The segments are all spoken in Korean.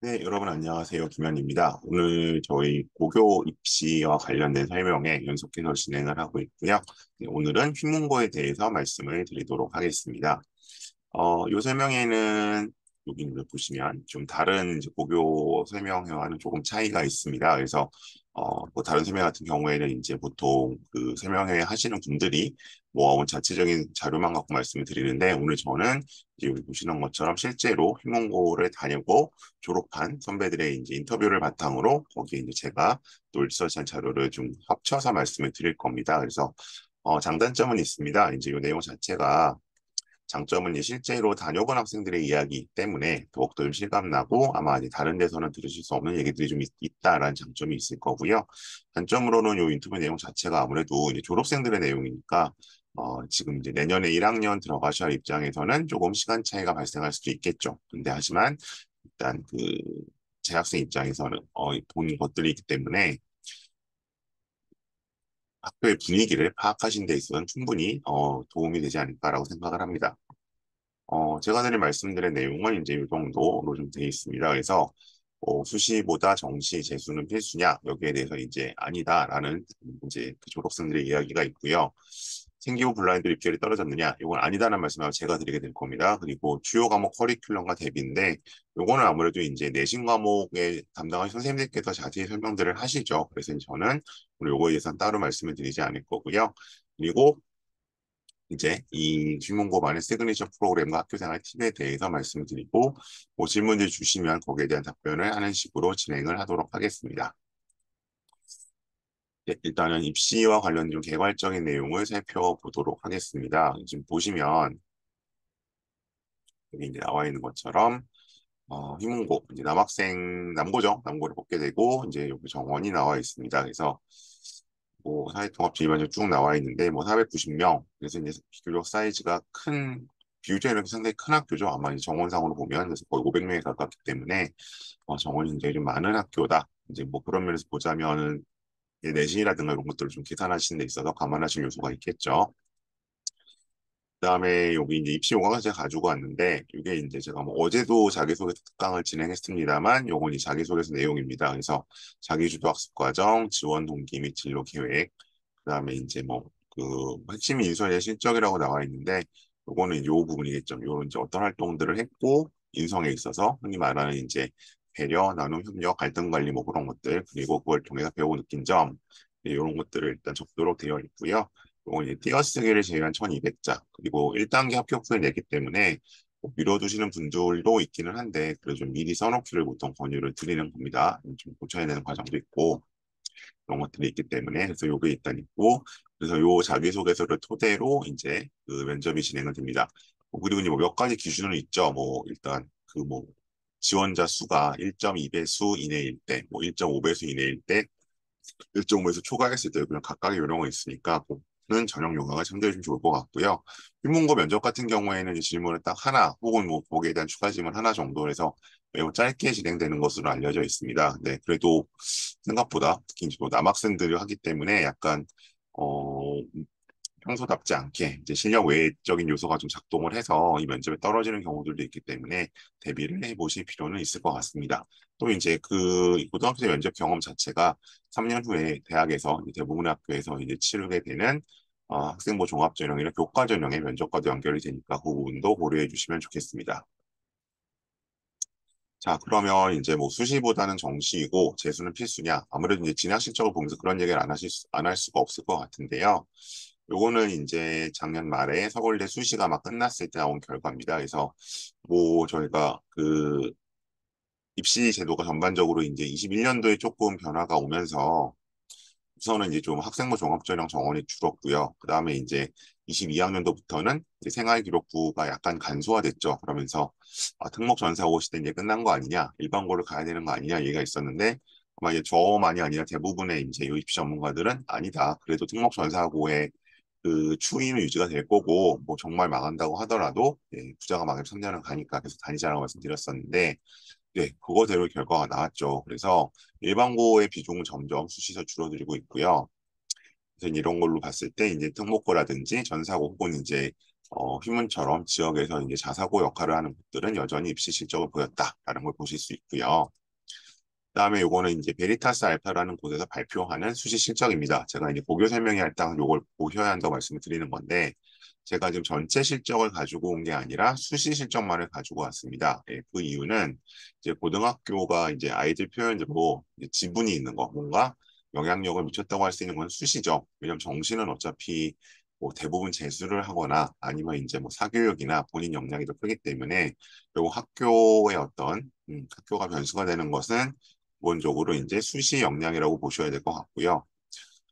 네, 여러분 안녕하세요. 김현입니다. 오늘 저희 고교 입시와 관련된 설명에 연속해서 진행을 하고 있고요. 네, 오늘은 휘문고에 대해서 말씀을 드리도록 하겠습니다. 이 설명에는 여기 보시면 좀 다른 이제 고교 설명회와는 조금 차이가 있습니다. 그래서 뭐 다른 설명 같은 경우에는 이제 보통 그 설명회 하시는 분들이 모아온 자체적인 자료만 갖고 말씀을 드리는데 오늘 저는 이제 여기 보시는 것처럼 실제로 휘문고를 다니고 졸업한 선배들의 이제 인터뷰를 바탕으로 거기에 이제 제가 또 리서치한 자료를 좀 합쳐서 말씀을 드릴 겁니다. 그래서 장단점은 있습니다. 이제 이 내용 자체가 장점은 이제 실제로 다녀본 학생들의 이야기 때문에 더욱더 좀 실감나고 아마 이제 다른 데서는 들으실 수 없는 얘기들이 좀 있다라는 장점이 있을 거고요. 단점으로는 이 인터뷰 내용 자체가 아무래도 이제 졸업생들의 내용이니까 지금 이제 내년에 1학년 들어가셔야 할 입장에서는 조금 시간 차이가 발생할 수도 있겠죠. 근데 하지만 일단 그 재학생 입장에서는 본 것들이 있기 때문에 학교의 분위기를 파악하신 데 있어서는 충분히 도움이 되지 않을까라고 생각을 합니다. 제가 드린 말씀드린 내용은 이제 이 정도로 좀 되어 있습니다. 그래서 수시보다 정시, 재수는 필수냐? 여기에 대해서 이제 아니다라는 이제 그 졸업생들의 이야기가 있고요. 생기부 블라인드 입결이 떨어졌느냐? 이건 아니다라는 말씀을 제가 드리게 될 겁니다. 그리고 주요 과목 커리큘럼과 대비인데 요거는 아무래도 이제 내신 과목에 담당하신 선생님들께서 자세히 설명들을 하시죠. 그래서 저는 오늘 요거에 대해서는 따로 말씀을 드리지 않을 거고요. 그리고 이제 이 질문고반의 시그니처 프로그램과 학교생활 팁에 대해서 말씀드리고 뭐 질문을 주시면 거기에 대한 답변을 하는 식으로 진행을 하도록 하겠습니다. 네, 일단은 입시와 관련된 개괄적인 내용을 살펴보도록 하겠습니다. 지금 보시면 여기 이제 나와 있는 것처럼 희문고 이제 남학생 남고죠. 남고를 뽑게 되고 이제 여기 정원이 나와 있습니다. 그래서 뭐 사회통합지휘반이 쭉 나와 있는데 뭐 490명 그래서 이제 비교적 사이즈가 큰 비교적 상당히 큰 학교죠. 아마 이제 정원상으로 보면 그래서 거의 500명에 가깝기 때문에 정원이 굉장히 좀 많은 학교다. 이제 뭐 그런 면에서 보자면은 내신이라든가 이런 것들을 좀 계산하시는 데 있어서 감안하실 요소가 있겠죠. 그다음에 여기 이제 입시 요강을 제가 가지고 왔는데 이게 이제 제가 뭐 어제도 자기소개 특강을 진행했습니다만 요건 이 자기소개서 내용입니다. 그래서 자기주도 학습 과정, 지원 동기 및 진로 계획, 그다음에 이제 뭐 그 핵심 인선의 실적이라고 나와 있는데 요거는 이제 요 부분이겠죠. 요런 이제 어떤 활동들을 했고 인성에 있어서 흔히 말하는 이제 배려, 나눔, 협력, 갈등 관리 뭐 그런 것들 그리고 그걸 통해서 배우고 느낀 점 이런 것들을 일단 적도록 되어 있고요. 요건 이제 띄어쓰기를 제외한 1200자 그리고 1단계 합격 후에 내기 때문에 꼭 미뤄두시는 분들도 있기는 한데 그래도 좀 미리 써놓기를 보통 권유를 드리는 겁니다. 좀 고쳐야 되는 과정도 있고 그런 것들이 있기 때문에 그래서 요게 일단 있고 그래서 요 자기소개서를 토대로 이제 그 면접이 진행을 됩니다. 그리고 이제 뭐몇 가지 기준은 있죠. 뭐 일단 그 뭐 지원자 수가 1.2배수 이내일 때, 뭐 1.5배수 이내일 때, 1.5배수 초과했을 때 그냥 각각의 요령은 있으니까 그는 전형 요강을 참조해 주면 좋을 것 같고요. 휴문고 면접 같은 경우에는 질문을 딱 하나 혹은 뭐 거기에 대한 추가 질문 하나 정도 해서 매우 짧게 진행되는 것으로 알려져 있습니다. 네, 그래도 생각보다 특히 이제 또 남학생들이 하기 때문에 약간 어, 평소답지 않게 이제 실력 외적인 요소가 좀 작동을 해서 이 면접에 떨어지는 경우들도 있기 때문에 대비를 해보실 필요는 있을 것 같습니다. 또 이제 그 고등학생 면접 경험 자체가 3년 후에 대학에서 대부분의 학교에서 이제 치르게 되는 학생부 종합전형이나 교과전형의 면접과도 연결이 되니까 그 부분도 고려해 주시면 좋겠습니다. 자, 그러면 이제 뭐 수시보다는 정시이고 재수는 필수냐? 아무래도 이제 진학 실적을 보면서 그런 얘기를 안 할 수가 없을 것 같은데요. 요거는 이제 작년 말에 서울대 수시가 막 끝났을 때 나온 결과입니다. 그래서 뭐 저희가 그 입시 제도가 전반적으로 이제 21년도에 조금 변화가 오면서 우선은 이제 좀 학생부 종합전형 정원이 줄었고요. 그 다음에 이제 22학년도부터는 이제 생활기록부가 약간 간소화됐죠. 그러면서 특목 전사고 시대 이제 끝난 거 아니냐, 일반고를 가야 되는 거 아니냐 얘기가 있었는데 아마 이제 저만이 아니라 대부분의 이제 입시 전문가들은 아니다. 그래도 특목 전사고의 그 추이는 유지가 될 거고 뭐 정말 망한다고 하더라도 부자가 망해도 3년은 가니까 계속 다니자라고 말씀드렸었는데 그거대로 결과가 나왔죠. 그래서 일반고의 비중은 점점 수시에서 줄어들고 있고요. 그래서 이런 걸로 봤을 때 이제 특목고라든지 전사고 혹은 이제 휘문처럼 지역에서 이제 자사고 역할을 하는 곳들은 여전히 입시 실적을 보였다라는 걸 보실 수 있고요. 그다음에 요거는 이제 베리타스 알파라는 곳에서 발표하는 수시 실적입니다. 제가 이제 고교 설명회 할 때 요걸 보셔야 한다고 말씀을 드리는 건데, 제가 지금 전체 실적을 가지고 온 게 아니라 수시 실적만을 가지고 왔습니다. 예, 그 이유는 이제 고등학교가 이제 아이들 표현으로 이제 지분이 있는 거, 뭔가 영향력을 미쳤다고 할 수 있는 건 수시죠. 왜냐면 정시는 어차피 뭐 대부분 재수를 하거나 아니면 이제 뭐 사교육이나 본인 역량이 더 크기 때문에, 그리고 학교의 어떤 학교가 변수가 되는 것은 기본적으로 이제 수시 역량이라고 보셔야 될 것 같고요.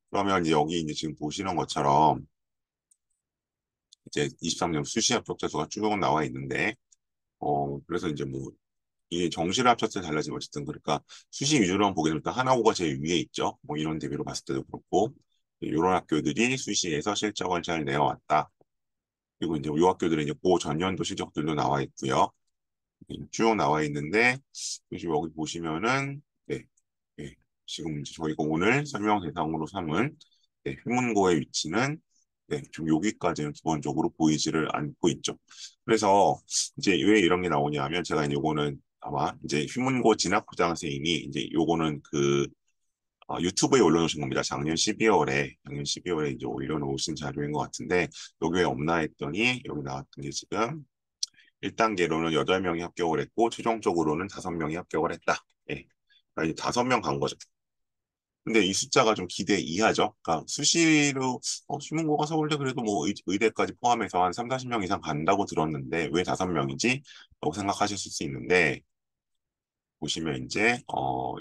그러면 이제 여기 이제 지금 보시는 것처럼 이제 23년 수시 합격자 수가 쭉 나와 있는데, 그래서 이제 뭐 이 정시를 합쳤을 때 달라지면 어쨌든 그러니까 수시 위주로만 보게 되면 일단 하나고가 제일 위에 있죠. 뭐 이런 대비로 봤을 때도 그렇고, 이런 학교들이 수시에서 실적을 잘 내어왔다. 그리고 이제 이 학교들은 이제 고 전년도 실적들도 나와 있고요. 쭉 나와 있는데, 지금 여기 보시면은 네, 네, 지금 이제 저희가 오늘 설명 대상으로 삼은 네, 휘문고의 위치는 네, 좀 여기까지는 기본적으로 보이지를 않고 있죠. 그래서 이제 왜 이런 게 나오냐면, 제가 이제 요거는 아마 이제 휘문고 진학부장 선생님이 이제 요거는 그 유튜브에 올려놓으신 겁니다. 작년 12월에 이제 올려놓으신 자료인 것 같은데, 여기 왜 없나 했더니 여기 나왔던 게 지금 1단계로는 8명이 합격을 했고 최종적으로는 5명이 합격을 했다. 예. 그러니까 이제 5명 간 거죠. 근데 이 숫자가 좀 기대 이하죠. 그러니까 수시로 수문고가 서울대 그래도 뭐 의대까지 포함해서 한 3, 40명 이상 간다고 들었는데 왜 5명이지? 라고 생각하실 수 있는데, 보시면 이제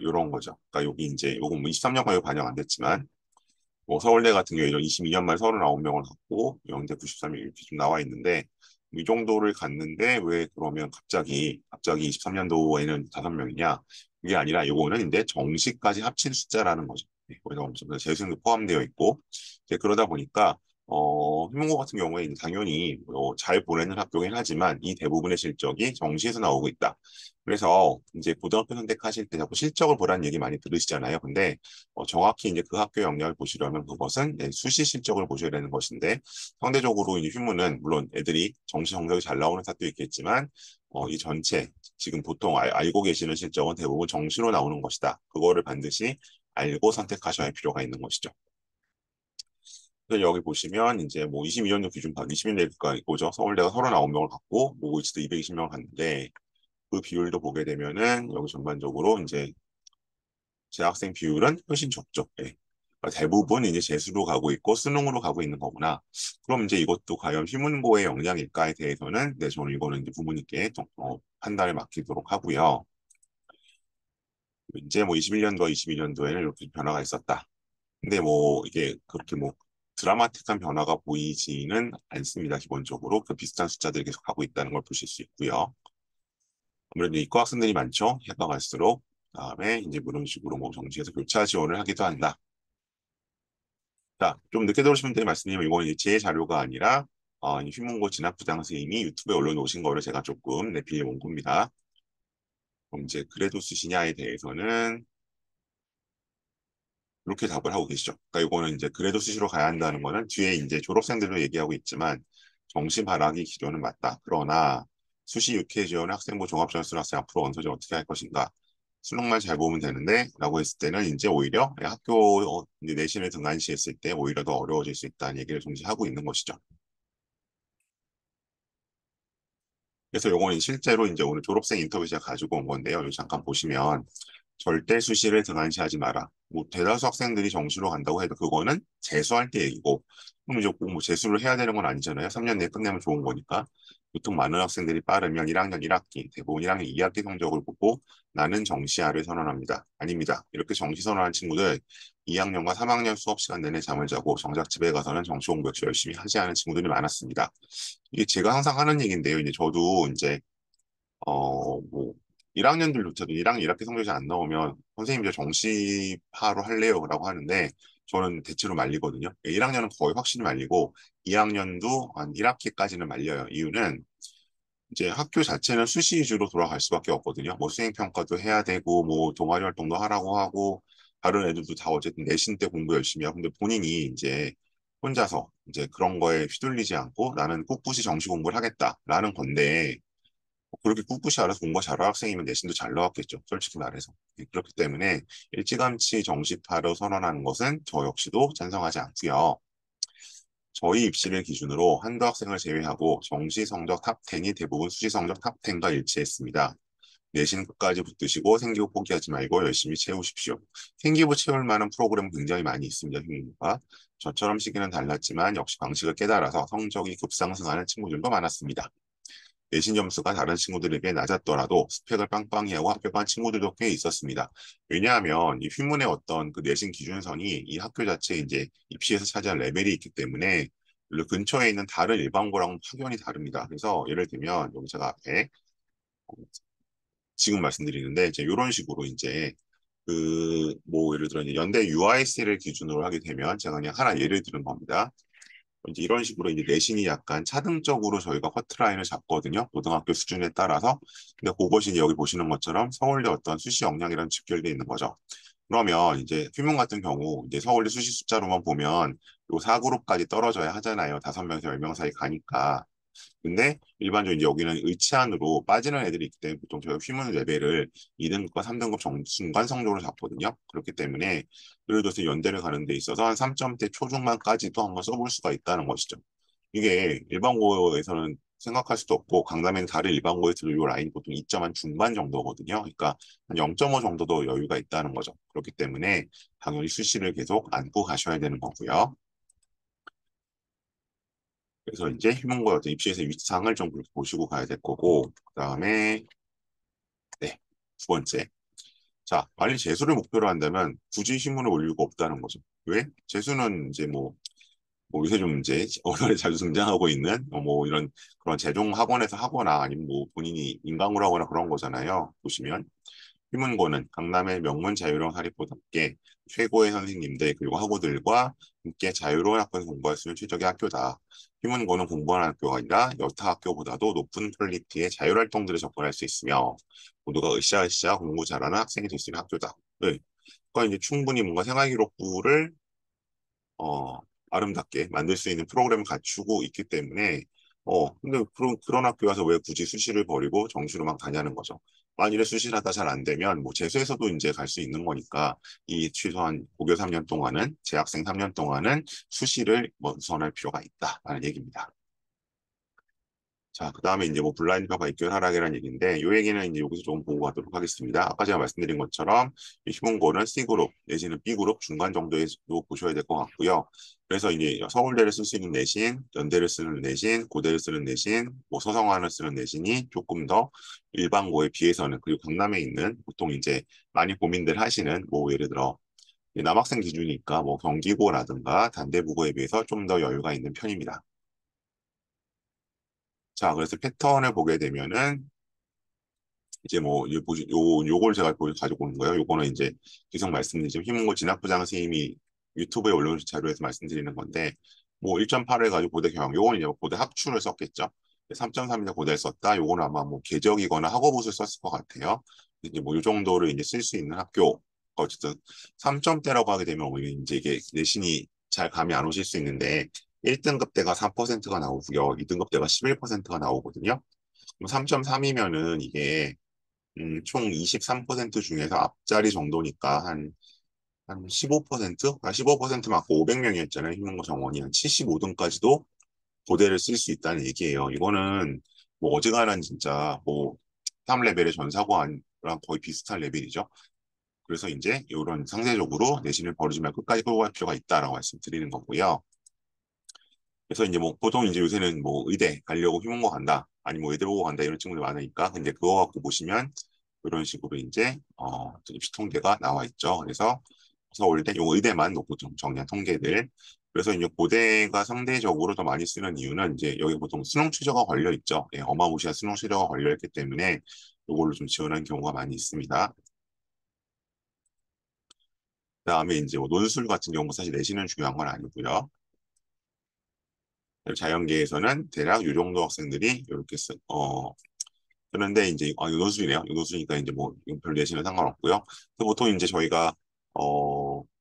요런 거죠. 그러니까 여기 이제 요거 뭐 23년까지 반영 안 됐지만, 뭐 서울대 같은 경우에 22년 만에 39명을 갖고 영대 93명 이렇게 좀 나와 있는데, 이 정도를 갔는데 왜 그러면 갑자기 23년도에는 5명이냐? 그게 아니라 요거는 이제 정시까지 합친 숫자라는 거죠. 네, 거기서 엄청 재수생도 포함되어 있고, 이제 그러다 보니까 휘문고 같은 경우에 이제 당연히 잘 보내는 학교긴 하지만 이 대부분의 실적이 정시에서 나오고 있다. 그래서 이제 고등학교 선택하실 때 자꾸 실적을 보라는 얘기 많이 들으시잖아요. 근데 정확히 이제 그 학교 역량을 보시려면 그것은 네, 수시 실적을 보셔야 되는 것인데, 상대적으로 이 휘문은 물론 애들이 정시 성적이 잘 나오는 학도 있겠지만 이 전체 지금 보통 알고 계시는 실적은 대부분 정시로 나오는 것이다. 그거를 반드시 알고 선택하셔야 할 필요가 있는 것이죠. 그래서 여기 보시면 이제 뭐 22년도 기준 20인대가 이거죠. 서울대가 39명을 갖고 모의치도 220명을 갔는데, 그 비율도 보게 되면은 여기 전반적으로 이제 재학생 비율은 훨씬 적죠. 예. 그러니까 대부분 이제 재수로 가고 있고 수능으로 가고 있는 거구나. 그럼 이제 이것도 과연 휘문고의 역량일까에 대해서는 네, 저는 이거는 이제 부모님께 판단을 맡기도록 하고요. 이제 뭐 21년도, 22년도에는 이렇게 변화가 있었다. 근데 뭐 이게 그렇게 뭐 드라마틱한 변화가 보이지는 않습니다. 기본적으로 그 비슷한 숫자들이 계속 가고 있다는 걸 보실 수 있고요. 아무래도 이과 학생들이 많죠. 해가 갈수록. 그다음에 이제 이런 식으로 뭐 정시에서 교차 지원을 하기도 한다. 자, 좀 늦게 들어오신 분들이 말씀드리면 이건 이제 제 자료가 아니라 이 휘문고 진학부장 선생님이 유튜브에 올려놓으신 거를 제가 조금 빌려온 겁니다. 그럼 이제 그래도 쓰시냐에 대해서는 이렇게 답을 하고 계시죠. 그러니까 이거는 이제 그래도 수시로 가야 한다는 거는 뒤에 이제 졸업생들도 얘기하고 있지만 정시 발악이 기존은 맞다. 그러나 수시 육회 지원 학생부 종합전술 학생 앞으로 언서지 어떻게 할 것인가. 수능만 잘 보면 되는데 라고 했을 때는 이제 오히려 학교 이제 내신을 등한시했을 때 오히려 더 어려워질 수 있다는 얘기를 동시에 하고 있는 것이죠. 그래서 요거는 실제로 이제 오늘 졸업생 인터뷰 제가 가지고 온 건데요. 여기 잠깐 보시면 절대 수시를 등한시하지 마라. 뭐 대다수 학생들이 정시로 간다고 해도 그거는 재수할 때 얘기고, 그럼 이제 꼭뭐 재수를 해야 되는 건 아니잖아요. 3년 내에 끝내면 좋은 거니까. 보통 많은 학생들이 빠르면 1학년 1학기, 대부분 1학년 2학기 성적을 보고 나는 정시화를 선언합니다. 아닙니다. 이렇게 정시 선언한 친구들 2학년과 3학년 수업 시간 내내 잠을 자고 정작 집에 가서는 정시 공부 역시 열심히 하지 않은 친구들이 많았습니다. 이게 제가 항상 하는 얘기인데요. 이제 저도 이제 뭐 1학년들조차도 1학년 1학기 성적이 안 나오면 선생님 저 정시파로 할래요 라고 하는데, 저는 대체로 말리거든요. 1학년은 거의 확실히 말리고 2학년도 한 1학기까지는 말려요. 이유는 이제 학교 자체는 수시 위주로 돌아갈 수밖에 없거든요. 뭐 수행평가도 해야 되고 뭐 동아리 활동도 하라고 하고, 다른 애들도 다 어쨌든 내신 때 공부 열심히 하고, 근데 본인이 이제 혼자서 이제 그런 거에 휘둘리지 않고 나는 꿋꿋이 정시 공부를 하겠다라는 건데 그렇게 꿋꿋이 알아서 공부 잘하는 학생이면 내신도 잘 나왔겠죠. 솔직히 말해서. 그렇기 때문에 일찌감치 정시파로 선언하는 것은 저 역시도 찬성하지 않고요. 저희 입시를 기준으로 한두 학생을 제외하고 정시 성적 탑10이 대부분 수시 성적 탑10과 일치했습니다. 내신 끝까지 붙드시고 생기부 포기하지 말고 열심히 채우십시오. 생기부 채울 만한 프로그램 굉장히 많이 있습니다. 생기부가. 저처럼 시기는 달랐지만 역시 방식을 깨달아서 성적이 급상승하는 친구들도 많았습니다. 내신 점수가 다른 친구들에 비해 낮았더라도 스펙을 빵빵히 하고 합격한 친구들도 꽤 있었습니다. 왜냐하면 이 휘문의 어떤 그 내신 기준선이 이 학교 자체에 이제 입시에서 차지한 레벨이 있기 때문에 근처에 있는 다른 일반고랑은 확연히 다릅니다. 그래서 예를 들면 여기 제가 앞에 지금 말씀드리는데 이제 이런 식으로 이제 그 뭐 예를 들어 이제 연대 UIC를 기준으로 하게 되면 제가 그냥 하나 예를 들은 겁니다. 이제 이런 식으로 이제 내신이 약간 차등적으로 저희가 커트라인을 잡거든요. 고등학교 수준에 따라서. 근데 그것이 여기 보시는 것처럼 서울대 어떤 수시 역량이랑 직결되어 있는 거죠. 그러면 이제 휘문 같은 경우 이제 서울대 수시 숫자로만 보면 요 4그룹까지 떨어져야 하잖아요. 5명에서 10명 사이 가니까. 근데 일반적으로 이제 여기는 의치안으로 빠지는 애들이 있기 때문에 보통 저희가 휘문 레벨을 2등급과 3등급 중간 성적으로 잡거든요. 그렇기 때문에 예를 들어서 연대를 가는 데 있어서 한 3점대 초중반까지도 한번 써볼 수가 있다는 것이죠. 이게 일반고에서는 생각할 수도 없고 강남에는 다른 일반고에서도 이 라인이 보통 2점 한 중반 정도거든요. 그러니까 한 0.5 정도도 여유가 있다는 거죠. 그렇기 때문에 당연히 수시를 계속 안고 가셔야 되는 거고요. 그래서 이제 휴문고의 어떤 입시에서 위상을 좀 그렇게 보시고 가야 될 거고, 그다음에 네, 두 번째. 자, 만약 재수를 목표로 한다면 굳이 신문을 올 이유가 없다는 거죠. 왜? 재수는 이제 뭐 요새 좀 이제 언론에 자주 등장하고 있는 뭐 이런 그런 재종 학원에서 하거나 아니면 뭐 본인이 인강으로 하거나 그런 거잖아요. 보시면. 휴문고는 강남의 명문 자유로운 사립고답게 최고의 선생님들 그리고 학우들과 함께 자유로운 학교에서 공부할 수 있는 최적의 학교다. 휴문고는 공부하는 학교가 아니라 여타 학교보다도 높은 퀄리티의 자율활동들에 접근할 수 있으며 모두가 으쌰으쌰 공부 잘하는 학생이 될 수 있는 학교다. 네. 그러니까 이제 충분히 뭔가 생활기록부를 어, 아름답게 만들 수 있는 프로그램을 갖추고 있기 때문에 근데 그런 학교 가서 왜 굳이 수시를 버리고 정시로 막 다냐는 거죠. 만일에 수시를 하다 잘 안 되면 뭐 재수해서도 이제 갈 수 있는 거니까 이 최소한 고교 3년 동안은 재학생 3년 동안은 수시를 뭐 우선할 필요가 있다라는 얘기입니다. 자, 그 다음에 이제 뭐 블라인드 가 입결 하락이라는 얘기인데, 이 얘기는 이제 여기서 조금 보고 가도록 하겠습니다. 아까 제가 말씀드린 것처럼, 이 희문고는 C그룹, 내지는 B그룹 중간 정도에도 보셔야 될 것 같고요. 그래서 이제 서울대를 쓸 수 있는 내신, 연대를 쓰는 내신, 고대를 쓰는 내신, 뭐 서성환을 쓰는 내신이 조금 더 일반고에 비해서는, 그리고 강남에 있는 보통 이제 많이 고민들 하시는, 뭐 예를 들어, 남학생 기준이니까 뭐 경기고라든가 단대부고에 비해서 좀 더 여유가 있는 편입니다. 자, 그래서 패턴을 보게 되면은 이제 뭐 요걸 제가 가지고 온 거예요. 요거는 이제 계속 말씀드린 희문고 진학부장 선생님이 유튜브에 올려놓은 자료에서 말씀드리는 건데 뭐 1.8을 가지고 고대 경영 요거는 이제 고대 학추를 썼겠죠. 3.3이나 고대를 썼다. 요거는 아마 뭐 계적이거나 학업옷을 썼을 것 같아요. 이제 뭐 요 정도를 이제 쓸 수 있는 학교 어쨌든 3점대라고 하게 되면 이제 이게 내신이 잘 감이 안 오실 수 있는데 1등급대가 4%가 나오고요. 2등급대가 11%가 나오거든요. 그럼 3.3이면은 이게 총 23% 중에서 앞자리 정도니까 한 15%? 아, 15% 맞고 500명이었잖아요. 희망고 정원이 한 75등까지도 고대를 쓸 수 있다는 얘기예요. 이거는 뭐 어지간한 진짜 뭐 3레벨의 전사고랑 거의 비슷한 레벨이죠. 그래서 이제 이런 상대적으로 내신을 버리지 말고 끝까지 끌고 갈 필요가 있다라고 말씀드리는 거고요. 그래서 이제 뭐 보통 이제 요새는 뭐 의대 가려고 희망고 간다, 아니면 뭐 의대 보고 간다 이런 친구들 많으니까 근데 그거 갖고 보시면 이런 식으로 이제 입시 통계가 나와 있죠. 그래서 서울대 요 의대만 놓고 좀 정리한 통계들. 그래서 이제 고대가 상대적으로 더 많이 쓰는 이유는 이제 여기 보통 수능 최저가 걸려 있죠. 예, 어마무시한 수능 최저가 걸려 있기 때문에 이걸로 좀 지원하는 경우가 많이 있습니다. 그다음에 이제 뭐 논술 같은 경우 사실 내신은 중요한 건 아니고요. 자연계에서는 대략 요 정도 학생들이 이렇게 그런데 이제 요노수이네요. 요노수니까 이제 뭐 별 내신은 상관없고요. 보통 이제 저희가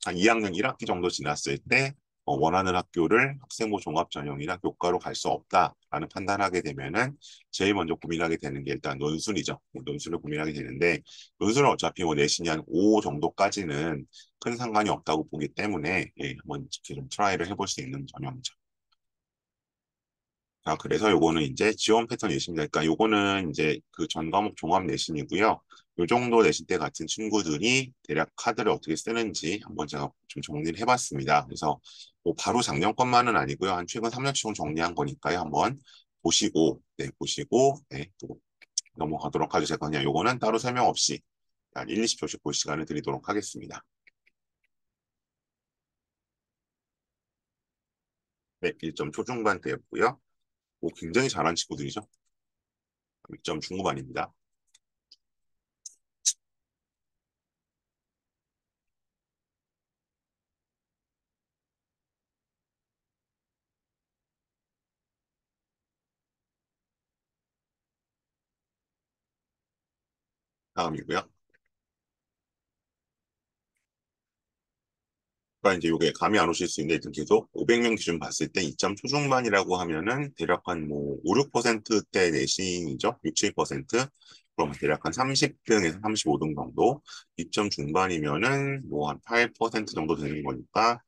한 2학년 1학기 정도 지났을 때 원하는 학교를 학생부 종합전형이나 교과로 갈 수 없다라는 판단하게 되면은 제일 먼저 고민하게 되는 게 일단 논술이죠. 논술을 고민하게 되는데 논술은 어차피 뭐 내신이 한 5 정도까지는 큰 상관이 없다고 보기 때문에 한번 이렇게 좀 트라이를 해볼 수 있는 전형이죠. 자, 그래서 요거는 이제 지원 패턴 예시입니다. 그러니까 요거는 이제 그 전 과목 종합 내신이고요. 요 정도 내신 때 같은 친구들이 대략 카드를 어떻게 쓰는지 한번 제가 좀 정리를 해봤습니다. 그래서 뭐 바로 작년 것만은 아니고요. 한 최근 3년치로 정리한 거니까요. 한번 보시고, 또 넘어가도록 하죠. 제가 그냥 요거는 따로 설명 없이 한 1, 20초씩 볼 시간을 드리도록 하겠습니다. 네, 1점 초중반 때였고요. 뭐 굉장히 잘한 친구들이죠. 6점 중후반입니다. 다음이고요. 그러니까 이제 이게 감이 안 오실 수 있는데 일단 계속 500명 기준 봤을 때 2점 초중반이라고 하면은 대략 한 뭐 5, 6%대 내신이죠. 6, 7%. 그럼 대략 한 30등에서 35등 정도. 2점 중반이면은 뭐 한 8% 정도 되는 거니까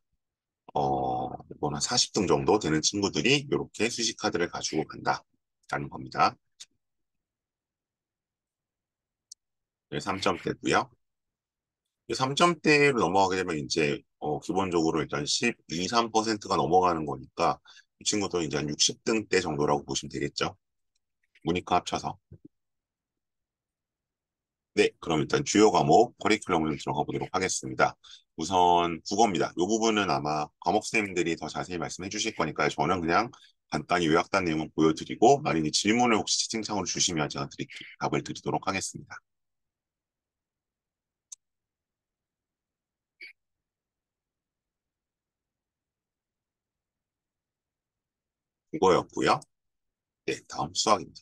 이건 한 40등 정도 되는 친구들이 이렇게 수시 카드를 가지고 간다라는 겁니다. 네, 3점대고요. 3점대로 넘어가게 되면 이제 기본적으로 일단 12, 3%가 넘어가는 거니까 이 친구도 이제 한 60등대 정도라고 보시면 되겠죠. 문이과 합쳐서. 네, 그럼 일단 주요 과목 커리큘럼을 들어가 보도록 하겠습니다. 우선 국어입니다. 이 부분은 아마 과목 선생님들이 더 자세히 말씀해 주실 거니까요. 저는 그냥 간단히 요약단 내용을 보여드리고 만약에 질문을 혹시 채팅창으로 주시면 제가 답을 드리도록 하겠습니다. 국어였고요. 네, 다음 수학입니다.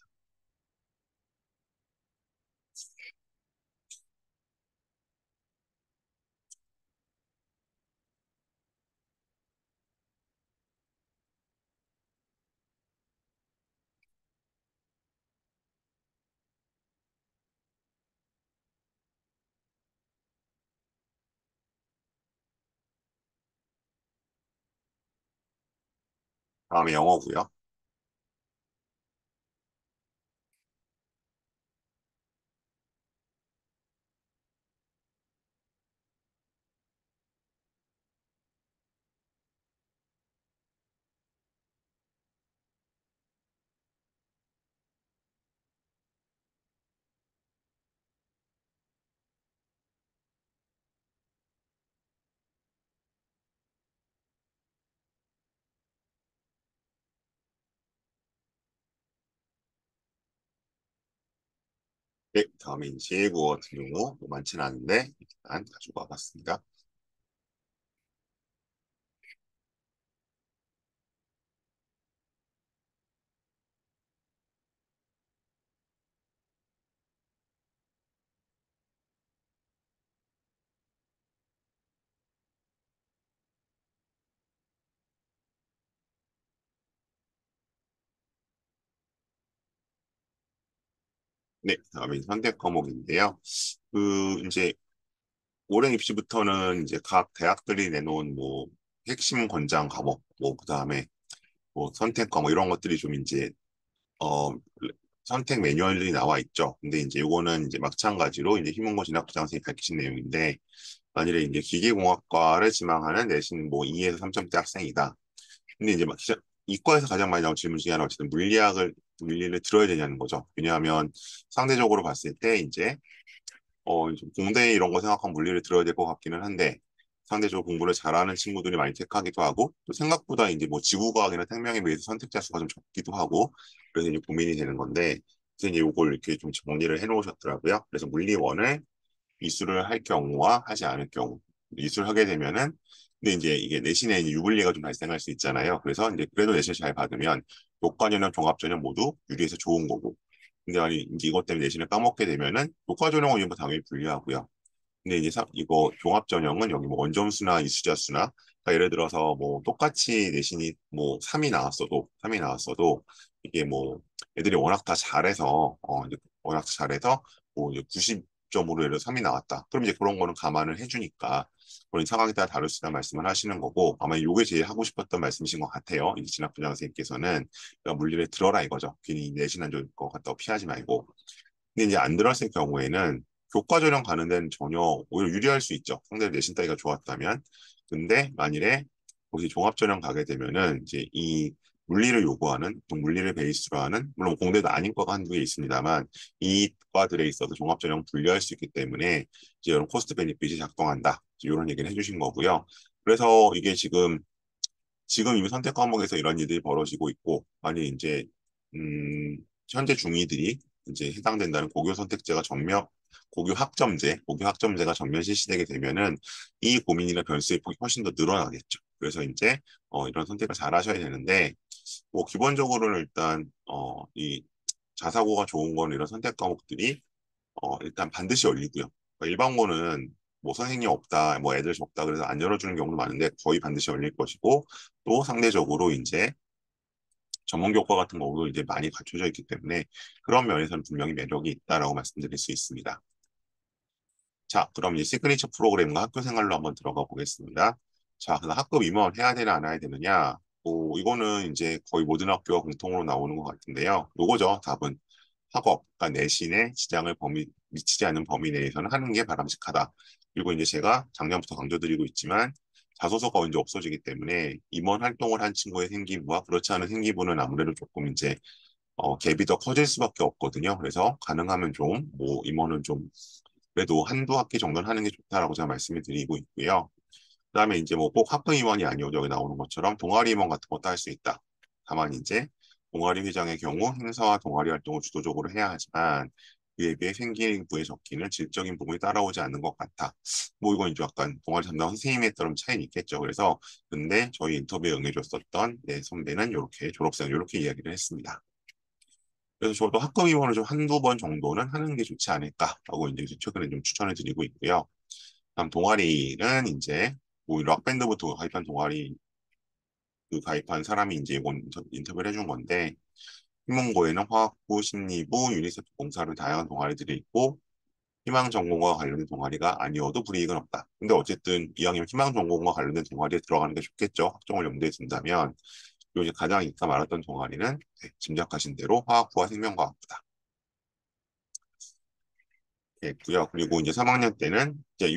다음에 영어고요. 네, 다음에 이제 제국어 같은 경우 뭐 많지는 않은데 일단 가지고 와봤습니다. 네, 다음에 선택 과목인데요. 그 이제 올해 입시부터는 이제 각 대학들이 내놓은 뭐 핵심 권장 과목, 뭐 그다음에 뭐 선택 과목 이런 것들이 좀 이제 어 선택 매뉴얼이 나와 있죠. 근데 이제 요거는 이제 마찬가지로 이제 희문고 진학부장 선생님이 밝히신 내용인데 만일에 이제 기계공학과를 지망하는 내신 뭐 2에서 3점대 학생이다. 근데 이제 막 이과에서 가장 많이 나온 질문 중에 하나 어쨌든 물리를 들어야 되냐는 거죠. 왜냐하면 상대적으로 봤을 때 이제 공대 이런 거 생각하면 물리를 들어야 될 것 같기는 한데 상대적으로 공부를 잘하는 친구들이 많이 택하기도 하고 또 생각보다 이제 뭐 지구과학이나 생명에 비해서 선택자 수가 좀 적기도 하고 그래서 이제 고민이 되는 건데 그래서 이제 요걸 이렇게 좀 정리를 해놓으셨더라고요. 그래서 물리원을 이수를 할 경우와 하지 않을 경우 이수를 하게 되면은 근데 이제 이게 내신에 이제 유불리가 좀 발생할 수 있잖아요. 그래서 이제 그래도 내신을 잘 받으면 교과전형, 종합전형 모두 유리해서 좋은 거고 근데 아니 이제 이것 때문에 내신을 까먹게 되면은 교과전형은 이거 당연히 불리하고요. 근데 이제 이거 종합 전형은 여기 뭐 원점수나 이수자수나 그러니까 예를 들어서 뭐 똑같이 내신이 뭐 3이 나왔어도 이게 뭐 애들이 워낙 다 잘해서 이제 워낙 잘해서 뭐 이제 90점으로 예를 들어 3이 나왔다. 그럼 이제 그런 거는 감안을 해주니까 그런 상황에 따라 다를 수 있다는 말씀을 하시는 거고 아마 이게 제일 하고 싶었던 말씀이신 것 같아요. 이 진학 부장 선생님께서는 그러니까 물리를 들어라 이거죠. 괜히 내신 안 좋을 것 같다고 피하지 말고. 근데 이제 안 들었을 경우에는 교과 전형 가는 데는 전혀 오히려 유리할 수 있죠. 상대로 내신 따위가 좋았다면. 근데 만일에 혹시 종합 전형 가게 되면은 이제 이 물리를 요구하는, 또 물리를 베이스로 하는, 물론 공대도 아닌 과가 한두 개 있습니다만, 이 과들에 있어서 종합 전형 분류할 수 있기 때문에 이제 이런 코스트 베니핏이 작동한다. 이런 얘기를 해주신 거고요. 그래서 이게 지금 이미 선택 과목에서 이런 일들이 벌어지고 있고, 만약 이제, 현재 중이들이 이제 해당된다는 고교 선택제가 고교 학점제가 전면 실시되게 되면은 이 고민이나 변수의 폭이 훨씬 더 늘어나겠죠. 그래서 이제, 이런 선택을 잘 하셔야 되는데, 뭐, 기본적으로는 일단, 이 자사고가 좋은 건 이런 선택 과목들이 일단 반드시 열리고요. 그러니까 일반고는 뭐 선생님 없다, 뭐 애들 적다 그래서 안 열어주는 경우도 많은데 거의 반드시 열릴 것이고 또 상대적으로 이제 전문 교과 같은 경우도 이제 많이 갖춰져 있기 때문에 그런 면에서는 분명히 매력이 있다라고 말씀드릴 수 있습니다. 자, 그럼 이제 시그니처 프로그램과 학교 생활로 한번 들어가 보겠습니다. 자, 그럼 학급 임원 해야 되나 안 해야 되느냐? 이거는 이제 거의 모든 학교가 공통으로 나오는 것 같은데요. 요거죠, 답은. 학업, 그러니까 내신에 지장을 미치지 않는 범위 내에서는 하는 게 바람직하다. 그리고 이제 제가 작년부터 강조드리고 있지만 자소서가 이제 없어지기 때문에 임원 활동을 한 친구의 생기부와 그렇지 않은 생기부는 아무래도 조금 이제 갭이 더 커질 수밖에 없거든요. 그래서 가능하면 좀 뭐 임원은 좀 그래도 한두 학기 정도는 하는 게 좋다라고 제가 말씀을 드리고 있고요. 그다음에 이제 뭐 꼭 학부 임원이 아니어도 여기 나오는 것처럼 동아리 임원 같은 것도 할 수 있다. 다만 이제 동아리 회장의 경우 행사와 동아리 활동을 주도적으로 해야 하지만 그에 비해 생기부에 적히는 질적인 부분이 따라오지 않는 것 같아. 뭐 이건 이제 약간 동아리 담당 선생님에 따른 차이는 있겠죠. 그래서 근데 저희 인터뷰에 응해줬었던 네, 선배는 이렇게 졸업생 이렇게 이야기를 했습니다. 그래서 저도 학급 임원을 좀 한두 번 정도는 하는 게 좋지 않을까라고 이제 최근에 좀 추천을 드리고 있고요. 다음 동아리는 이제 뭐 락밴드부터 가입한 동아리 가입한 사람이 이제 이건 인터뷰를 해준 건데 희문고에는 화학부, 심리부, 유니세프 공사를 다양한 동아리들이 있고 희망 전공과 관련된 동아리가 아니어도 불이익은 없다. 근데 어쨌든 이왕이면 희망 전공과 관련된 동아리에 들어가는 게 좋겠죠. 학종을 염두에 둔다면 그리고 이제 가장 이따 말했던 동아리는 네, 짐작하신 대로 화학부와 생명과학부다. 있고요. 그리고 이제 3학년 때는 이제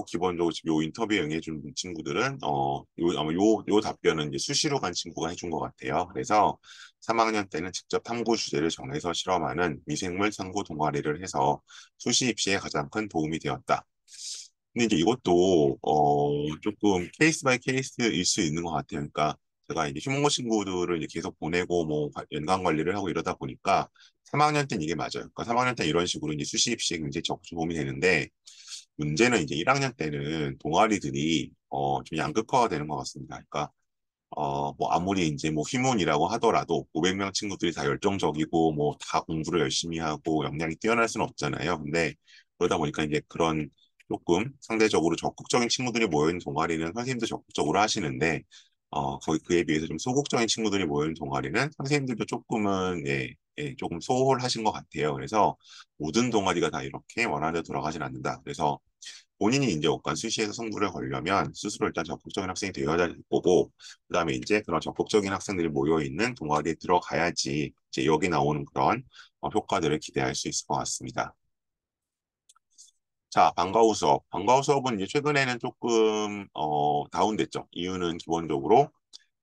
기본적으로 요 인터뷰에 응해준 친구들은 아마 요 답변은 이제 수시로 간 친구가 해준 것 같아요. 그래서 3학년 때는 직접 탐구 주제를 정해서 실험하는 미생물 탐구 동아리를 해서 수시 입시에 가장 큰 도움이 되었다. 근데 이제 이것도 조금 케이스 바이 케이스일 수 있는 것 같아요. 그러니까 제가 이제 휴먼고 친구들을 이제 계속 보내고 뭐 연관 관리를 하고 이러다 보니까 3학년 때는 이게 맞아요. 그러니까 3학년 때 이런 식으로 이제 수시 입시에 굉장히 적극 도움이 되는데 문제는 이제 1학년 때는 동아리들이 좀 양극화가 되는 것 같습니다. 그러니까 뭐 아무리 이제 뭐 휘문이라고 하더라도 500명 친구들이 다 열정적이고 뭐 다 공부를 열심히 하고 역량이 뛰어날 수는 없잖아요. 근데 그러다 보니까 이제 그런 조금 상대적으로 적극적인 친구들이 모여있는 동아리는 선생님도 적극적으로 하시는데 거의 그에 비해서 좀 소극적인 친구들이 모여있는 동아리는 선생님들도 조금은 조금 소홀하신 것 같아요. 그래서 모든 동아리가 다 이렇게 원하는 대로 돌아가진 않는다. 그래서 본인이 이제 어떤 수시에서 승부를 걸려면 스스로 일단 적극적인 학생이 되어야 될 거고, 그다음에 이제 그런 적극적인 학생들이 모여 있는 동아리에 들어가야지 이제 여기 나오는 그런 효과들을 기대할 수 있을 것 같습니다. 자, 방과 후 수업. 방과 후 수업은 이제 최근에는 조금 다운됐죠. 이유는 기본적으로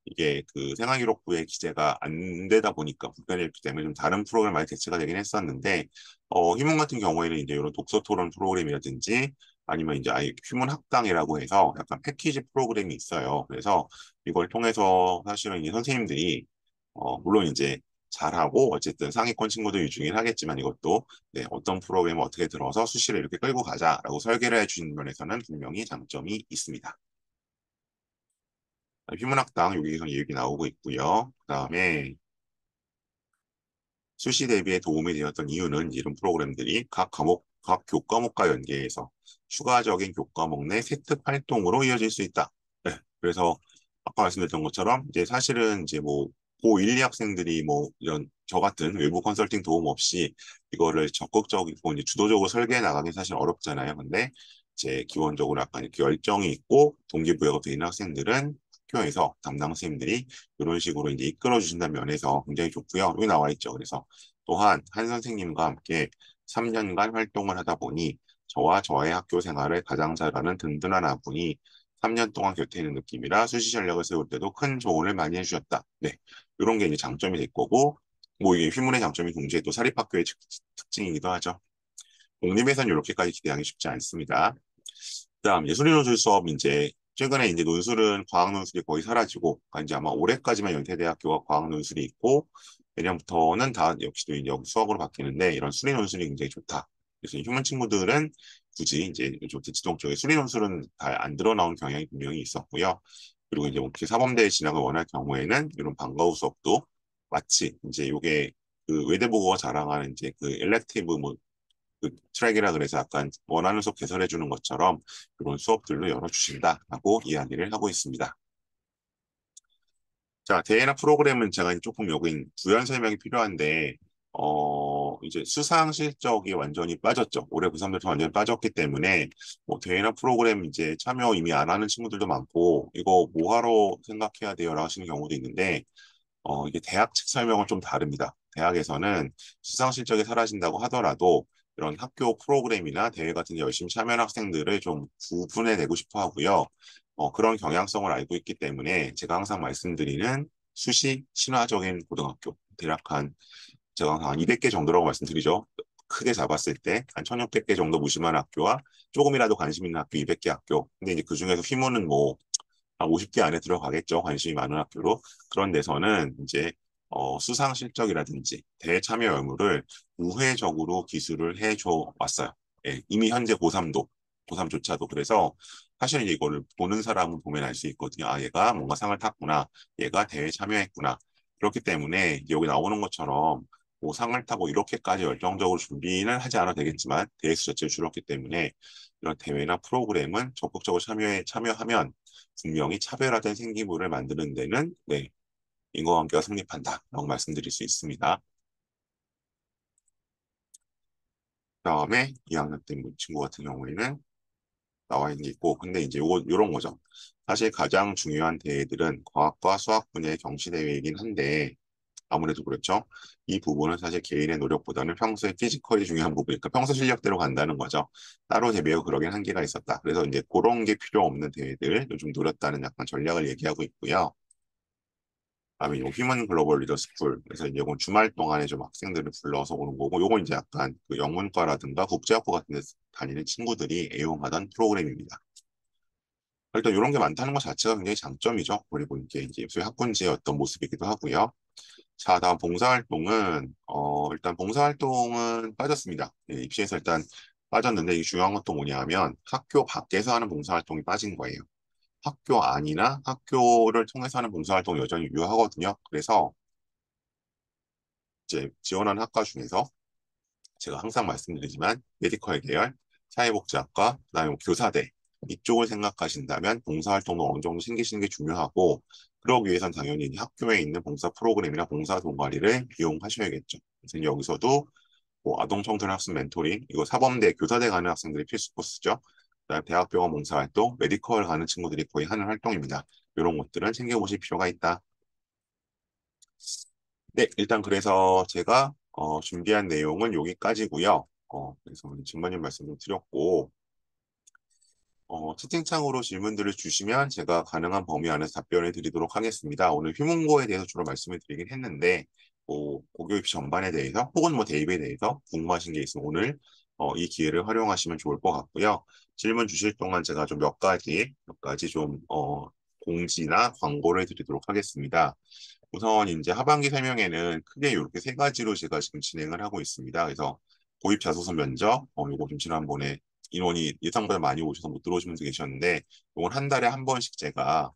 이게 그 생활기록부의 기재가 안 되다 보니까 불편했기 때문에 좀 다른 프로그램 많이 대체가 되긴 했었는데 휴문 같은 경우에는 이제 이런 독서 토론 프로그램이라든지 아니면 이제 아예 휴문 학당이라고 해서 약간 패키지 프로그램이 있어요. 그래서 이걸 통해서 사실은 이제 선생님들이 물론 이제 잘하고 어쨌든 상위권 친구들 중긴 하겠지만 이것도 네, 어떤 프로그램을 어떻게 들어서 수시를 이렇게 끌고 가자라고 설계를 해주는 면에서는 분명히 장점이 있습니다. 휴문학당 여기서 얘기 나오고 있고요. 그다음에 수시 대비에 도움이 되었던 이유는 이런 프로그램들이 각 과목 각 교과목과 연계해서 추가적인 교과목 내 세특 활동으로 이어질 수 있다. 네, 그래서 아까 말씀드렸던 것처럼 이제 사실은 이제 뭐 고1, 2 학생들이 뭐 이런 저 같은 외부 컨설팅 도움 없이 이거를 적극적이고 이제 주도적으로 설계해 나가기 사실 어렵잖아요. 근데 이제 기본적으로 약간 이렇게 열정이 있고 동기부여가 되어 있는 학생들은 학교에서 담당 선생님들이 이런 식으로 이제 이끌어 주신다는 면에서 굉장히 좋고요. 여기 나와 있죠. 그래서 또한 한 선생님과 함께 3년간 활동을 하다 보니 저와 저의 학교 생활을 가장 잘하는 든든한 아군이 3년 동안 곁에 있는 느낌이라 수시 전략을 세울 때도 큰 조언을 많이 해주셨다. 네, 이런 게 이제 장점이 될 거고, 뭐 이게 휘문의 장점이 동시에 또 사립학교의 특징이기도 하죠. 공립에서는 이렇게까지 기대하기 쉽지 않습니다. 그다음 예술인논술 수업 이제 최근에 이제 논술은 과학 논술이 거의 사라지고 그러니까 이제 아마 올해까지만 연세대학교가 과학 논술이 있고 내년부터는 다 역시도 이제 수학으로 바뀌는데 이런 수리 논술이 굉장히 좋다. 그래서 휴먼 친구들은 굳이 이제 좀 대치동 쪽에 수리 논술은 잘 안 드러나온 경향이 분명히 있었고요. 그리고 이제 이렇게 사범대에 진학을 원할 경우에는 이런 방과후 수업도 마치 이제 요게 그 외대보고가 자랑하는 이제 그 엘렉티브 뭐 그 트랙이라 그래서 약간 원하는 수업 개설해 주는 것처럼 그런 수업들로 열어주신다라고 이야기를 하고 있습니다. 자, 대회나 프로그램은 제가 조금 여기 부연 설명이 필요한데, 이제 수상 실적이 완전히 빠졌죠. 올해 고3들도 완전히 빠졌기 때문에, 뭐, 대회나 프로그램 이제 참여 이미 안 하는 친구들도 많고, 이거 뭐 하러 생각해야 돼요? 라고 하시는 경우도 있는데, 이게 대학 측 설명은 좀 다릅니다. 대학에서는 수상 실적이 사라진다고 하더라도 이런 학교 프로그램이나 대회 같은 데 열심히 참여한 학생들을 좀 구분해내고 싶어 하고요. 그런 경향성을 알고 있기 때문에 제가 항상 말씀드리는 수시 친화적인 고등학교, 대략 한 제가 항상 한 200개 정도라고 말씀드리죠. 크게 잡았을 때 한 1600개 정도 무심한 학교와 조금이라도 관심 있는 학교 200개 학교. 근데 이제 그중에서 휘문은 뭐 한 50개 안에 들어가겠죠. 관심이 많은 학교로. 그런 데서는 이제 수상 실적이라든지 대회 참여 의무를 우회적으로 기술을 해줘 왔어요. 예, 이미 현재 고3도, 고3조차도. 그래서 사실 이제 이거를 보는 사람은 보면 알 수 있거든요. 아, 얘가 뭔가 상을 탔구나. 얘가 대회 참여했구나. 그렇기 때문에 여기 나오는 것처럼 뭐 상을 타고 이렇게까지 열정적으로 준비는 하지 않아도 되겠지만 대회 수 자체를 줄었기 때문에 이런 대회나 프로그램은 적극적으로 참여하면 분명히 차별화된 생기부를 만드는 데는 네, 인과관계가 성립한다라고 말씀드릴 수 있습니다. 그다음에 2학년 때 친구 같은 경우에는 나와 있는 게 있고 근데 이제 요런 거죠. 사실 가장 중요한 대회들은 과학과 수학 분야의 경시 대회이긴 한데 아무래도 그렇죠. 이 부분은 사실 개인의 노력보다는 평소에 피지컬이 중요한 부분이니까 평소 실력대로 간다는 거죠. 따로 대비하고 그러긴 한계가 있었다. 그래서 이제 그런 게 필요 없는 대회들을 요즘 노렸다는 약간 전략을 얘기하고 있고요. 그다음에 요 휴먼 글로벌 리더 스쿨 그래서 이제 이건 주말 동안에 좀 학생들을 불러서 오는 거고 요건 이제 약간 그 영문과라든가 국제학부 같은 데 다니는 친구들이 애용하던 프로그램입니다. 일단 이런 게 많다는 것 자체가 굉장히 장점이죠. 그리고 이제 소위 학군지의 어떤 모습이기도 하고요. 자, 다음 봉사활동은 일단 봉사활동은 빠졌습니다. 예, 입시에서 일단 빠졌는데 이게 중요한 것도 뭐냐면 학교 밖에서 하는 봉사활동이 빠진 거예요. 학교 안이나 학교를 통해서 하는 봉사활동 여전히 유효하거든요. 그래서 이제 지원하는 학과 중에서 제가 항상 말씀드리지만 메디컬 계열, 사회복지학과, 그다음에 뭐 교사대 이쪽을 생각하신다면 봉사활동도 어느 정도 챙기시는 게 중요하고 그러기 위해선 당연히 학교에 있는 봉사 프로그램이나 봉사 동아리를 이용하셔야겠죠. 그래서 여기서도 뭐 아동 청소년 학습 멘토링, 이거 사범대, 교사대 가는 학생들이 필수 코스죠. 그다음에 대학병원 봉사활동, 메디컬 가는 친구들이 거의 하는 활동입니다. 이런 것들은 챙겨보실 필요가 있다. 네, 일단 그래서 제가 준비한 내용은 여기까지고요. 그래서 오늘 진마님 말씀 좀 드렸고 채팅창으로 질문들을 주시면 제가 가능한 범위 안에서 답변을 드리도록 하겠습니다. 오늘 휴문고에 대해서 주로 말씀을 드리긴 했는데 뭐 고교 입시 전반에 대해서 혹은 뭐 대입에 대해서 궁금하신 게 있으면 오늘 이 기회를 활용하시면 좋을 것 같고요. 질문 주실 동안 제가 좀 몇 가지 좀 공지나 광고를 드리도록 하겠습니다. 우선 이제 하반기 설명회는 크게 이렇게 세 가지로 제가 지금 진행을 하고 있습니다. 그래서 고입 자소서 면접, 요거 좀 지난번에 인원이 예상보다 많이 오셔서 못 들어오신 분도 계셨는데, 이건 한 달에 한 번씩 제가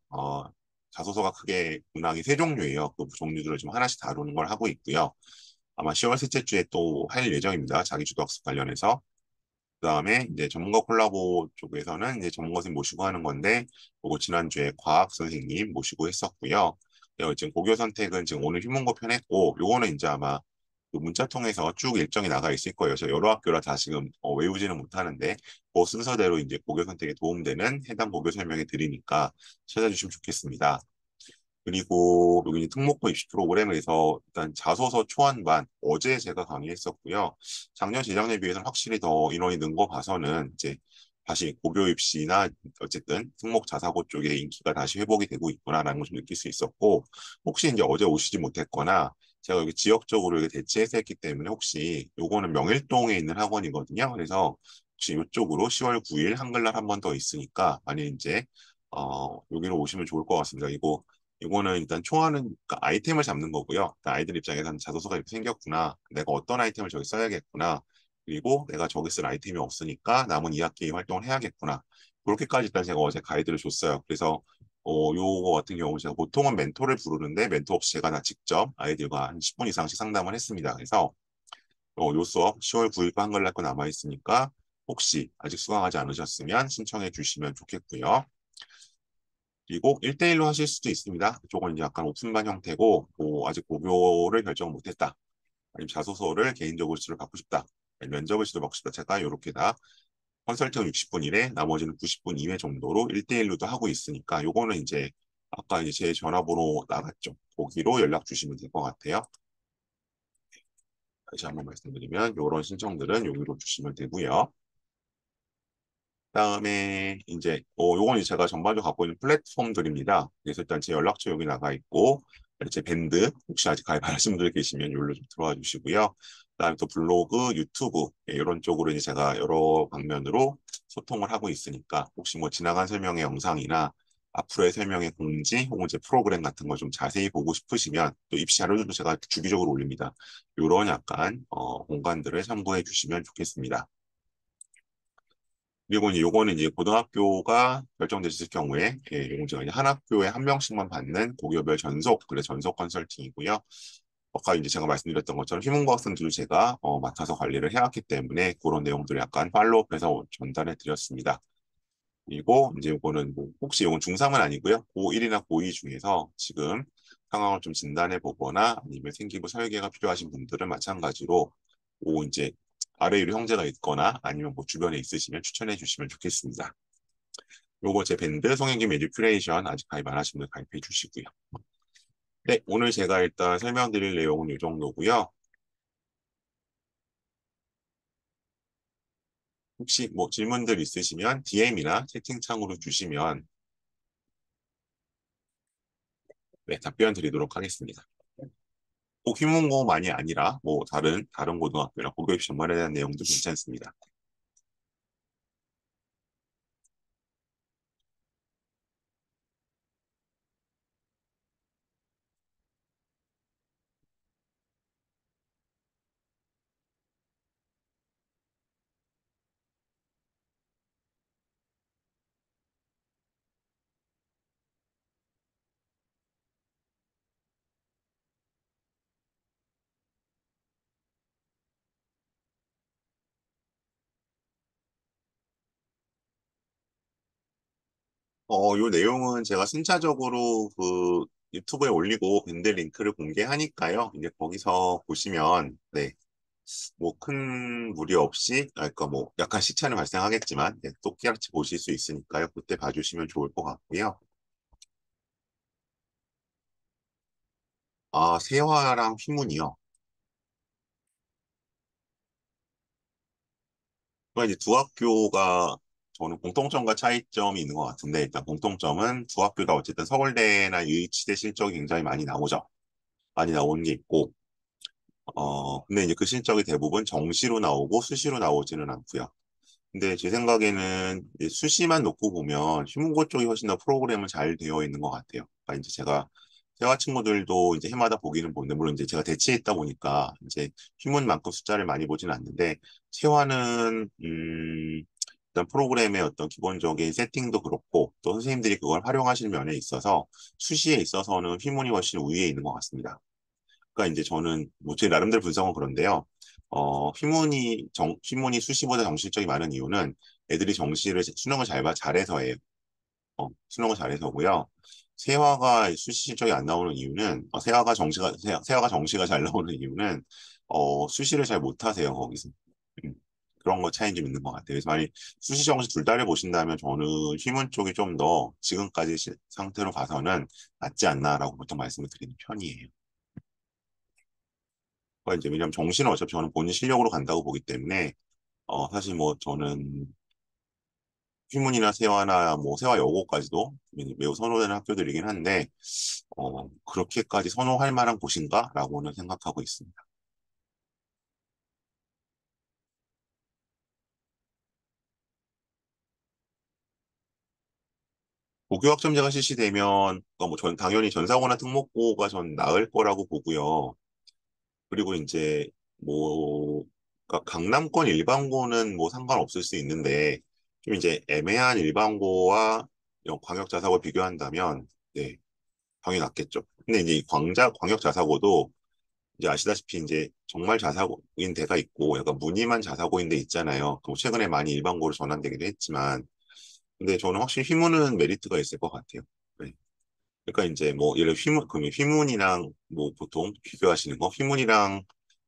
자소서가 크게 문항이 세 종류예요. 그 종류들을 좀 하나씩 다루는 걸 하고 있고요. 아마 10월 셋째 주에 또 할 예정입니다. 자기주도 학습 관련해서. 그다음에 이제 전문가 콜라보 쪽에서는 이제 전문가 선생님 모시고 하는 건데, 그거 지난주에 과학 선생님 모시고 했었고요. 지금 고교 선택은 지금 오늘 휴문고 편 했고, 요거는 이제 아마 그 문자 통해서 쭉 일정이 나가 있을 거예요. 저 여러 학교라 다 지금 외우지는 못하는데, 그 순서대로 이제 고교 선택에 도움되는 해당 고교 설명해 드리니까 찾아주시면 좋겠습니다. 그리고 여기 이제 특목고 입시 프로그램에서 일단 자소서 초안반 어제 제가 강의했었고요. 작년 재작년에 비해서는 확실히 더 인원이 는 거 봐서는 이제 다시 고교 입시나 어쨌든 특목 자사고 쪽에 인기가 다시 회복이 되고 있구나라는 걸 좀 느낄 수 있었고, 혹시 이제 어제 오시지 못했거나 제가 여기 지역적으로 이렇게 대체해서 했기 때문에 혹시 요거는 명일동에 있는 학원이거든요. 그래서 혹시 이쪽으로 10월 9일 한글날 한 번 더 있으니까 많이 이제 여기로 오시면 좋을 것 같습니다. 이거는 일단 총알은 그러니까 아이템을 잡는 거고요. 그러니까 아이들 입장에서는 자소서가 이렇게 생겼구나. 내가 어떤 아이템을 저기 써야겠구나. 그리고 내가 저기 쓸 아이템이 없으니까 남은 2학기 활동을 해야겠구나. 그렇게까지 일단 제가 어제 가이드를 줬어요. 그래서 요거 같은 경우 제가 보통은 멘토를 부르는데 멘토 없이 제가 다 직접 아이들과 한 10분 이상씩 상담을 했습니다. 그래서 요 수업 10월 9일과 한글날 거 남아 있으니까 혹시 아직 수강하지 않으셨으면 신청해 주시면 좋겠고요. 그리고 1대1로 하실 수도 있습니다. 이쪽은 이제 약간 오픈반 형태고, 뭐 아직 고교를 결정 못했다. 아니면 자소서를 개인적으로 지도를 받고 싶다. 아니면 면접을 지도받고 싶다. 제가 이렇게 다 컨설팅 60분 이내, 나머지는 90분 이외 정도로 1대1로도 하고 있으니까, 요거는 이제 아까 이제 제 전화번호 나갔죠. 거기로 연락 주시면 될 것 같아요. 다시 한번 말씀드리면, 이런 신청들은 여기로 주시면 되고요. 그다음에 이제 요건 이제 제가 전반적으로 갖고 있는 플랫폼들입니다. 그래서 일단 제 연락처 여기 나가 있고 제 밴드 혹시 아직 가입 안 하신 분들 계시면 여기로 좀 들어와 주시고요. 그다음에 또 블로그, 유튜브 이런 쪽으로 이제 제가 여러 방면으로 소통을 하고 있으니까 혹시 뭐 지나간 설명의 영상이나 앞으로의 설명의 공지 혹은 제 프로그램 같은 거 좀 자세히 보고 싶으시면 또 입시 자료들도 제가 주기적으로 올립니다. 이런 약간 공간들을 참고해 주시면 좋겠습니다. 그리고 이제 요거는 이제 고등학교가 결정됐을 경우에 요건 제가 이제 한 학교에 한 명씩만 받는 고교별 전속 그래 전속 컨설팅이고요. 아까 이제 제가 말씀드렸던 것처럼 휴문고 학생들을 제가 맡아서 관리를 해왔기 때문에 그런 내용들을 약간 팔로우해서 전달해 드렸습니다. 그리고 이제 요거는 뭐 혹시 요건 중3은 아니고요. 고1이나 고2 중에서 지금 상황을 좀 진단해 보거나 아니면 생기부 설계가 필요하신 분들은 마찬가지로 이제 아래 위로 형제가 있거나 아니면 뭐 주변에 있으시면 추천해 주시면 좋겠습니다. 요거 제 밴드 송영기 에듀큐레이션 아직 가입 안 하신 분들 가입해 주시고요. 네, 오늘 제가 일단 설명드릴 내용은 이 정도고요. 혹시 뭐 질문들 있으시면 DM이나 채팅창으로 주시면 네, 답변 드리도록 하겠습니다. 꼭 휴문고만이 아니라 뭐 다른 고등학교나 고교 입시 전반에 대한 내용도 괜찮습니다. 요 내용은 제가 순차적으로 그 유튜브에 올리고 밴드 링크를 공개하니까요. 이제 거기서 보시면 네, 뭐 큰 무리 없이, 그러니까 뭐 약간 시차는 발생하겠지만 네, 똑같이 보실 수 있으니까요. 그때 봐주시면 좋을 것 같고요. 아, 세화랑 휘문이요. 그러니까 이제 두 학교가 저는 공통점과 차이점이 있는 것 같은데 일단 공통점은 두 학교 다 어쨌든 서울대나 유치대 실적이 굉장히 많이 나오죠. 많이 나오는 게 있고 근데 이제 그 실적이 대부분 정시로 나오고 수시로 나오지는 않고요. 근데 제 생각에는 이제 수시만 놓고 보면 휘문고 쪽이 훨씬 더 프로그램은 잘 되어 있는 것 같아요. 그러니까 이제 제가 세화 친구들도 이제 해마다 보기는 보는데 물론 이제 제가 대치했다 보니까 이제 휘문만큼 숫자를 많이 보지는 않는데 세화는 일단 프로그램의 어떤 기본적인 세팅도 그렇고 또 선생님들이 그걸 활용하실 면에 있어서 수시에 있어서는 휘문이 훨씬 우위에 있는 것 같습니다. 그러니까 이제 저는 뭐 제 나름대로 분석은 그런데요. 휘문이 수시보다 정시적이 많은 이유는 애들이 정시를 수능을 잘해서예요. 수능을 잘해서고요. 세화가 수시 실적이 안 나오는 이유는 세화가 정시가 잘 나오는 이유는 수시를 잘 못하세요 거기서. 음, 그런 거 차이 좀 있는 것 같아요. 그래서 만약 수시 정시 둘 다를 보신다면 저는 휘문 쪽이 좀 더 지금까지 상태로 봐서는 낫지 않나라고 보통 말씀을 드리는 편이에요. 이제 왜냐면 정시는 어차피 저는 본인 실력으로 간다고 보기 때문에 사실 뭐 저는 휘문이나 세화나 뭐 세화여고까지도 매우 선호되는 학교들이긴 한데 그렇게까지 선호할 만한 곳인가라고는 생각하고 있습니다. 고교학점제가 실시되면 뭐 전 당연히 전사고나 특목고가 전 나을 거라고 보고요. 그리고 이제 뭐 그러니까 강남권 일반고는 뭐 상관없을 수 있는데 좀 이제 애매한 일반고와 이런 광역 자사고 비교한다면 네, 당연히 낫겠죠. 근데 이제 이 광역 자사고도 이제 아시다시피 이제 정말 자사고인 데가 있고 약간 무늬만 자사고인 데 있잖아요. 뭐 최근에 많이 일반고로 전환되기도 했지만 근데 저는 확실히 휘문은 메리트가 있을 것 같아요. 네. 그러니까 이제 뭐 예를 들어 그러면 휘문이랑 뭐 보통 비교하시는 거 휘문이랑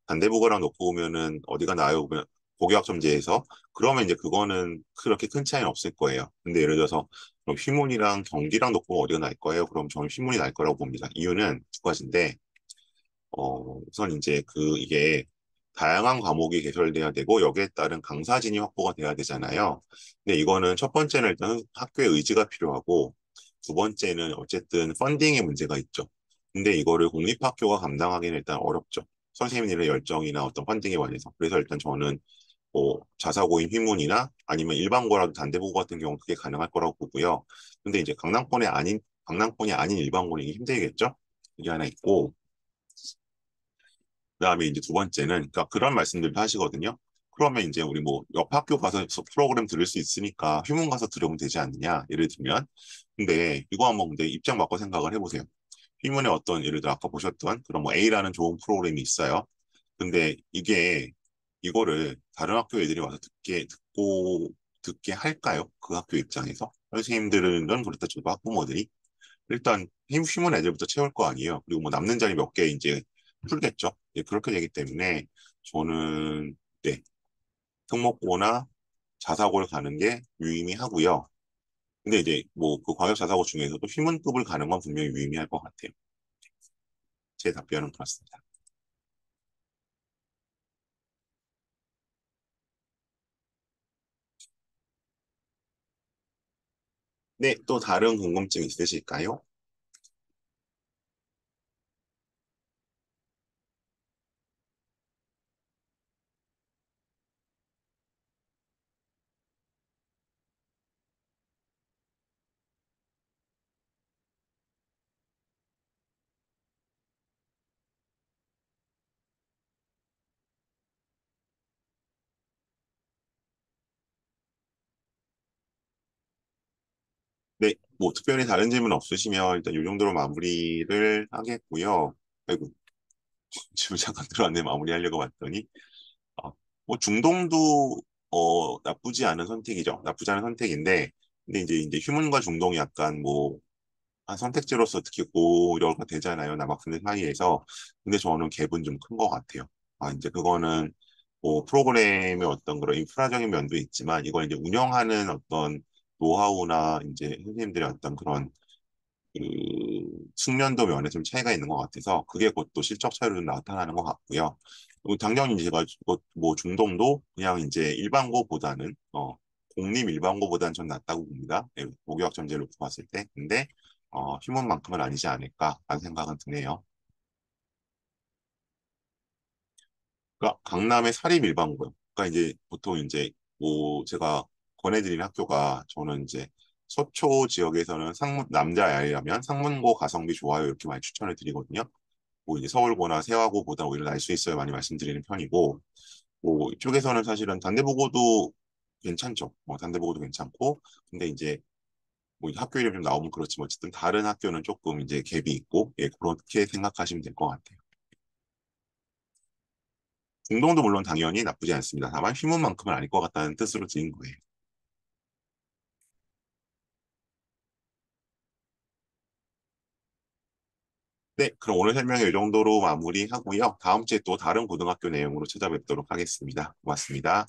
반대국어랑 놓고 보면은 어디가 나아요? 그러면 고교학점제에서 그러면 이제 그거는 그렇게 큰 차이는 없을 거예요. 근데 예를 들어서 그럼 휘문이랑 경기랑 놓고 어디가 나을 거예요? 그럼 저는 휘문이 나을 거라고 봅니다. 이유는 두 가지인데 우선 이제 이게 다양한 과목이 개설돼야 되고 여기에 따른 강사진이 확보가 돼야 되잖아요. 근데 이거는 첫 번째는 일단 학교의 의지가 필요하고 두 번째는 어쨌든 펀딩의 문제가 있죠. 근데 이거를 공립학교가 감당하기는 일단 어렵죠. 선생님들의 열정이나 어떤 펀딩에 관해서. 그래서 일단 저는 뭐 자사고인 휘문이나 아니면 일반고라도 단대보고 같은 경우는 그게 가능할 거라고 보고요. 근데 이제 강남권이 아닌 일반고는 이게 힘들겠죠? 이게 하나 있고 그다음에 이제 두 번째는 그러니까 그런 말씀들도 하시거든요. 그러면 이제 우리 뭐 옆 학교 가서 프로그램 들을 수 있으니까 휴문 가서 들으면 되지 않느냐? 예를 들면. 근데 이거 한번 근데 입장 바꿔 생각을 해보세요. 휴문에 어떤 예를 들어 아까 보셨던 그런 뭐 A라는 좋은 프로그램이 있어요. 근데 이거를 다른 학교 애들이 와서 듣게 할까요? 그 학교 입장에서 선생님들은 그렇다 쳐도 학부모들이 일단 휴문 애들부터 채울 거 아니에요. 그리고 뭐 남는 자리 몇 개 이제 풀겠죠. 예, 그렇게 되기 때문에 저는 네, 특목고나 자사고를 가는 게 유의미하고요. 근데 이제 뭐 그 광역 자사고 중에서도 휴문급을 가는 건 분명히 유의미할 것 같아요. 제 답변은 그렇습니다. 네, 또 다른 궁금증 있으실까요? 네, 뭐 특별히 다른 질문 없으시면 일단 이 정도로 마무리를 하겠고요. 아이고, 지금 잠깐 들어왔네 마무리하려고 봤더니 어, 뭐 중동도 나쁘지 않은 선택이죠. 나쁘지 않은 선택인데 근데 이제 휴문과 중동이 약간 뭐 한 선택지로서 특히 고려가 되잖아요. 남학생들 사이에서. 근데 저는 갭은 좀 큰 것 같아요. 이제 그거는 뭐 프로그램의 어떤 그런 인프라적인 면도 있지만 이걸 이제 운영하는 어떤 노하우나 이제 선생님들의 어떤 그런 그 숙련도 면에 좀 차이가 있는 것 같아서 그게 곧 또 실적 차이로 좀 나타나는 것 같고요. 그리고 당연히 제가 뭐 중동도 그냥 이제 일반고보다는 공립 일반고보다는 좀 낫다고 봅니다. 예, 고교학 점제를 놓고 봤을 때. 근데 휴문만큼은 아니지 않을까라는 생각은 드네요. 그러니까 강남의 사립 일반고요. 그러니까 이제 보통 이제 뭐 제가 권해드리는 학교가 저는 이제 서초 지역에서는 남자아이라면 상문고 가성비 좋아요 이렇게 많이 추천을 드리거든요. 뭐 이제 서울고나 세화고보다 오히려 날 수 있어요 많이 말씀드리는 편이고 뭐 이쪽에서는 사실은 단대보고도 괜찮죠. 뭐 단대보고도 괜찮고 근데 이제 뭐 학교 이름 좀 나오면 그렇지만 어쨌든 다른 학교는 조금 이제 갭이 있고 예 그렇게 생각하시면 될 것 같아요. 중동도 물론 당연히 나쁘지 않습니다. 다만 휘문만큼은 아닐 것 같다는 뜻으로 지은 거예요. 네, 그럼 오늘 설명은 이 정도로 마무리하고요. 다음 주에 또 다른 고등학교 내용으로 찾아뵙도록 하겠습니다. 고맙습니다.